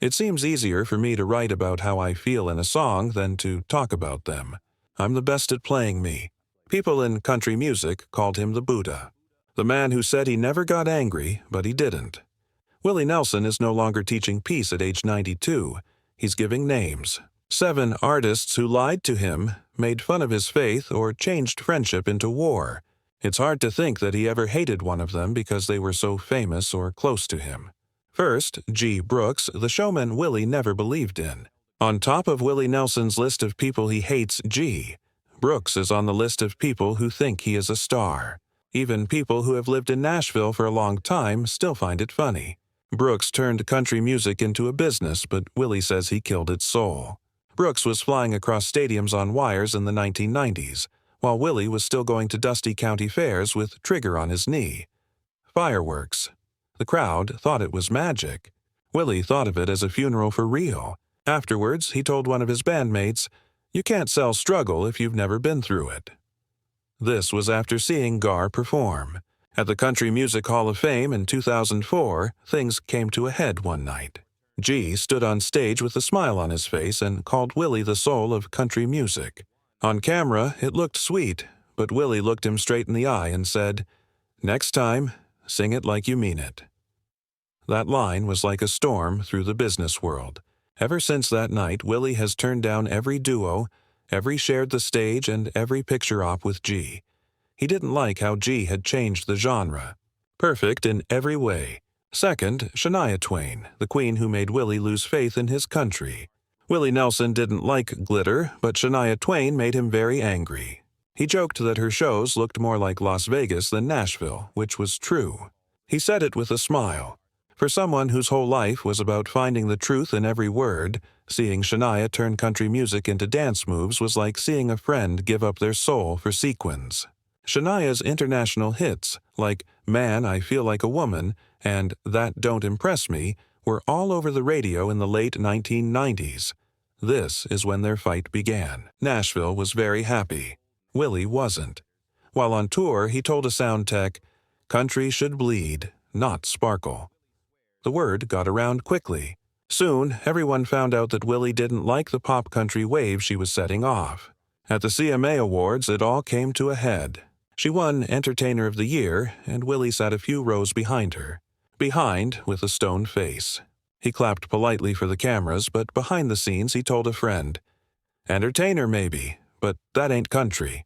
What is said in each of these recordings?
It seems easier for me to write about how I feel in a song than to talk about them. I'm the best at playing me. People in country music called him the Buddha. The man who said he never got angry, but he didn't. Willie Nelson is no longer teaching peace at age 92. He's giving names. 7 artists who lied to him, made fun of his faith, or changed friendship into war. It's hard to think that he ever hated one of them because they were so famous or close to him. First, G. Brooks, the showman Willie never believed in. On top of Willie Nelson's list of people he hates, G. Brooks is on the list of people who think he is a star. Even people who have lived in Nashville for a long time still find it funny. Brooks turned country music into a business, but Willie says he killed its soul. Brooks was flying across stadiums on wires in the 1990s, while Willie was still going to dusty county fairs with Trigger on his knee. Fireworks. The crowd thought it was magic. Willie thought of it as a funeral for real. Afterwards, he told one of his bandmates, "You can't sell struggle if you've never been through it." This was after seeing Gar perform. At the Country Music Hall of Fame in 2004, things came to a head one night. G stood on stage with a smile on his face and called Willie the soul of country music. On camera, it looked sweet, but Willie looked him straight in the eye and said, "Next time, sing it like you mean it." That line was like a storm through the business world. Ever since that night, Willie has turned down every duo, every shared the stage, and every picture op with G. He didn't like how G had changed the genre. Perfect in every way. Second, Shania Twain, the queen who made Willie lose faith in his country. Willie Nelson didn't like glitter, but Shania Twain made him very angry. He joked that her shows looked more like Las Vegas than Nashville, which was true. He said it with a smile. For someone whose whole life was about finding the truth in every word, seeing Shania turn country music into dance moves was like seeing a friend give up their soul for sequins. Shania's international hits, like Man, I Feel Like a Woman and That Don't Impress Me, were all over the radio in the late 1990s. This is when their fight began. Nashville was very happy. Willie wasn't. While on tour, he told a sound tech, "Country should bleed, not sparkle." The word got around quickly. Soon, everyone found out that Willie didn't like the pop country wave she was setting off. At the CMA Awards, it all came to a head. She won Entertainer of the Year, and Willie sat a few rows behind her. Behind, with a stone face. He clapped politely for the cameras, but behind the scenes he told a friend, "Entertainer maybe, but that ain't country."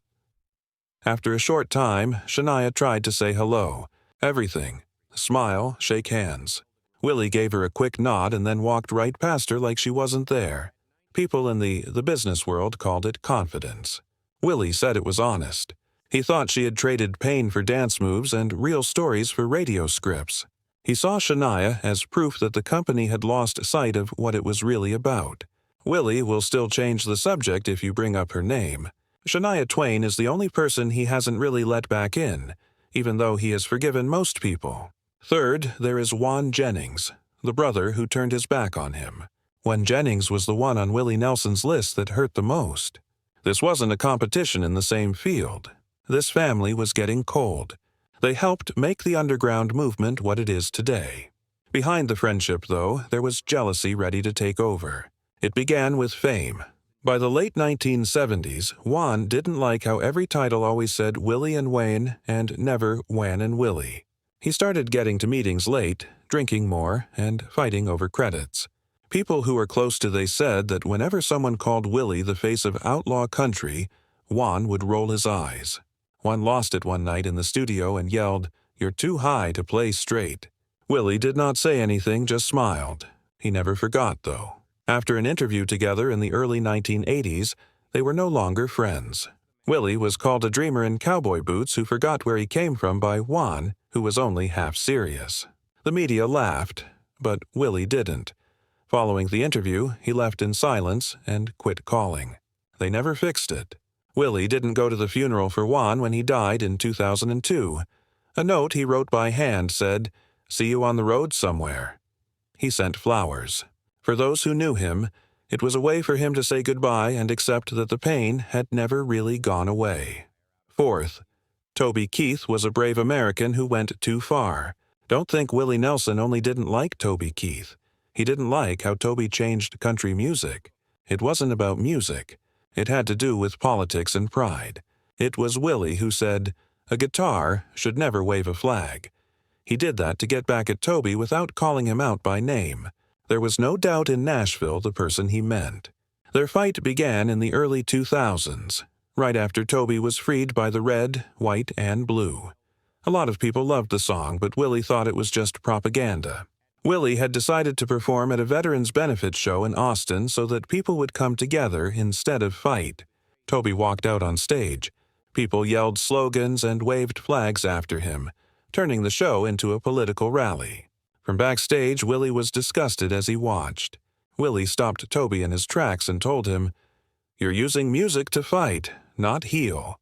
After a short time, Shania tried to say hello. Everything. Smile, shake hands. Willie gave her a quick nod and then walked right past her like she wasn't there. People in the business world called it confidence. Willie said it was honest. He thought she had traded pain for dance moves and real stories for radio scripts. He saw Shania as proof that the company had lost sight of what it was really about. Willie will still change the subject if you bring up her name. Shania Twain is the only person he hasn't really let back in, even though he has forgiven most people. Third, there is Juan Jennings, the brother who turned his back on him. Juan Jennings was the one on Willie Nelson's list that hurt the most. This wasn't a competition in the same field. This family was getting cold. They helped make the underground movement what it is today. Behind the friendship, though, there was jealousy ready to take over. It began with fame. By the late 1970s, Juan didn't like how every title always said Willie and Wayne and never Wan and Willie. He started getting to meetings late, drinking more, and fighting over credits. People who were close to they said that whenever someone called Willie the face of outlaw country, Juan would roll his eyes. Juan lost it one night in the studio and yelled, "You're too high to play straight." Willie did not say anything, just smiled. He never forgot, though. After an interview together in the early 1980s, they were no longer friends. Willie was called a dreamer in cowboy boots who forgot where he came from by Juan, who was only half serious. The media laughed, but Willie didn't. Following the interview, he left in silence and quit calling. They never fixed it. Willie didn't go to the funeral for Juan when he died in 2002. A note he wrote by hand said, "See you on the road somewhere." He sent flowers. For those who knew him, it was a way for him to say goodbye and accept that the pain had never really gone away. Fourth, Toby Keith was a brave American who went too far. Don't think Willie Nelson only didn't like Toby Keith. He didn't like how Toby changed country music. It wasn't about music. It had to do with politics and pride. It was Willie who said, "A guitar should never wave a flag." He did that to get back at Toby without calling him out by name. There was no doubt in Nashville the person he meant. Their fight began in the early 2000s, right after Toby was freed by the red, white, and blue. A lot of people loved the song, but Willie thought it was just propaganda. Willie had decided to perform at a veterans benefit show in Austin so that people would come together instead of fight. Toby walked out on stage. People yelled slogans and waved flags after him, turning the show into a political rally. From backstage, Willie was disgusted as he watched. Willie stopped Toby in his tracks and told him, "You're using music to fight, not heal."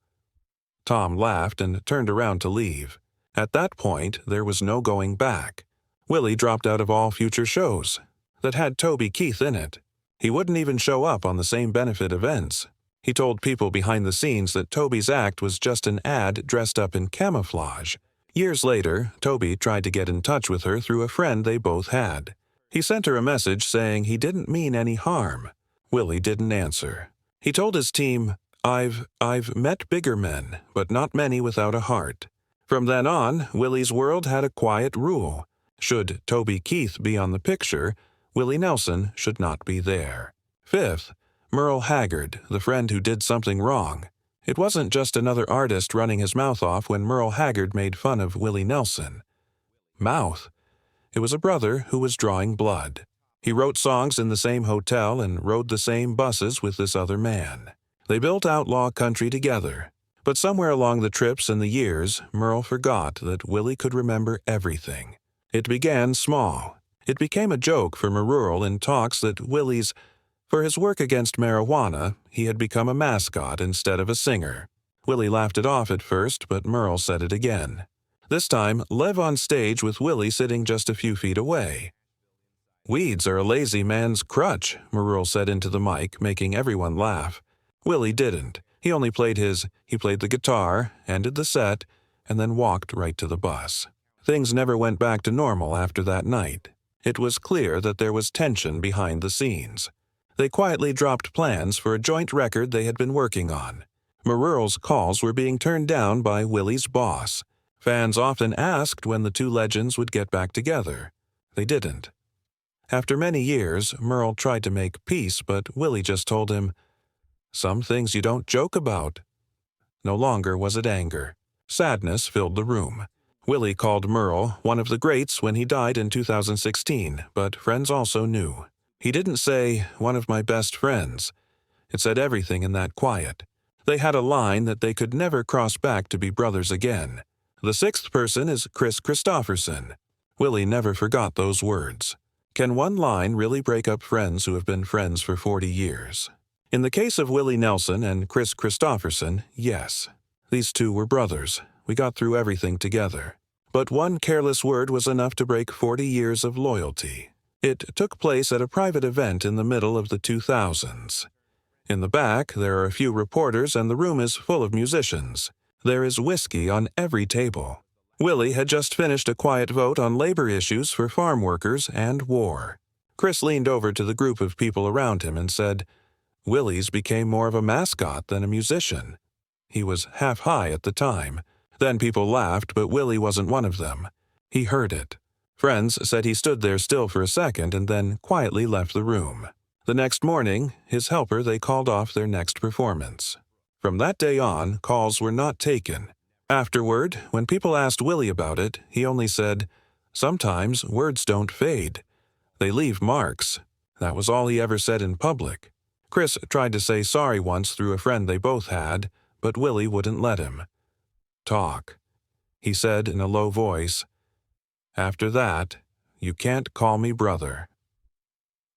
Tom laughed and turned around to leave. At that point, there was no going back. Willie dropped out of all future shows that had Toby Keith in it. He wouldn't even show up on the same benefit events. He told people behind the scenes that Toby's act was just an ad dressed up in camouflage. Years later, Toby tried to get in touch with her through a friend they both had. He sent her a message saying he didn't mean any harm. Willie didn't answer. He told his team, I've met bigger men, but not many without a heart." From then on, Willie's world had a quiet rule. Should Toby Keith be on the picture, Willie Nelson should not be there. Fifth, Merle Haggard, the friend who did something wrong. It wasn't just another artist running his mouth off when Merle Haggard made fun of Willie Nelson. Mouth. It was a brother who was drawing blood. He wrote songs in the same hotel and rode the same buses with this other man. They built outlaw country together. But somewhere along the trips and the years, Merle forgot that Willie could remember everything. It began small. It became a joke from a rural in talks that for his work against marijuana, he had become a mascot instead of a singer. Willie laughed it off at first, but Merle said it again. This time, live on stage with Willie sitting just a few feet away. "Weeds are a lazy man's crutch," Merle said into the mic, making everyone laugh. Willie didn't. He only played the guitar, ended the set, and then walked right to the bus. Things never went back to normal after that night. It was clear that there was tension behind the scenes. They quietly dropped plans for a joint record they had been working on. Merle's calls were being turned down by Willie's boss. Fans often asked when the two legends would get back together. They didn't. After many years, Merle tried to make peace, but Willie just told him, "Some things you don't joke about." No longer was it anger. Sadness filled the room. Willie called Merle one of the greats when he died in 2016, but friends also knew. He didn't say, "one of my best friends." It said everything in that quiet. They had a line that they could never cross back to be brothers again. The sixth person is Kris Kristofferson. Willie never forgot those words. Can one line really break up friends who have been friends for 40 years? In the case of Willie Nelson and Kris Kristofferson, yes. These two were brothers. We got through everything together. But one careless word was enough to break 40 years of loyalty. It took place at a private event in the middle of the 2000s. In the back, there are a few reporters and the room is full of musicians. There is whiskey on every table. Willie had just finished a quiet vote on labor issues for farm workers and war. Kris leaned over to the group of people around him and said, "Willie's became more of a mascot than a musician." He was half high at the time. Then people laughed, but Willie wasn't one of them. He heard it. Friends said he stood there still for a second and then quietly left the room. The next morning, his helper they called off their next performance. From that day on, calls were not taken. Afterward, when people asked Willie about it, he only said, "Sometimes words don't fade. They leave marks." That was all he ever said in public. Kris tried to say sorry once through a friend they both had, but Willie wouldn't let him. "Talk," he said in a low voice. "After that, you can't call me brother."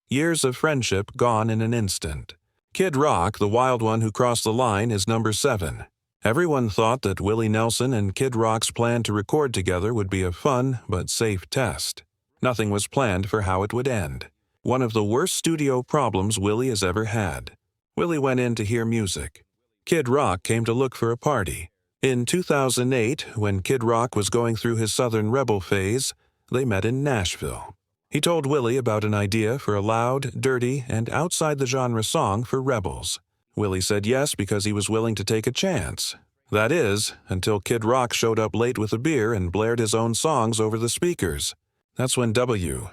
Years of friendship gone in an instant. Kid Rock, the wild one who crossed the line, is number 7. Everyone thought that Willie Nelson and Kid Rock's plan to record together would be a fun but safe test. Nothing was planned for how it would end. One of the worst studio problems Willie has ever had. Willie went in to hear music. Kid Rock came to look for a party. In 2008, when Kid Rock was going through his Southern rebel phase, they met in Nashville. He told Willie about an idea for a loud, dirty, and outside-the-genre song for rebels. Willie said yes because he was willing to take a chance. That is, until Kid Rock showed up late with a beer and blared his own songs over the speakers. That's when W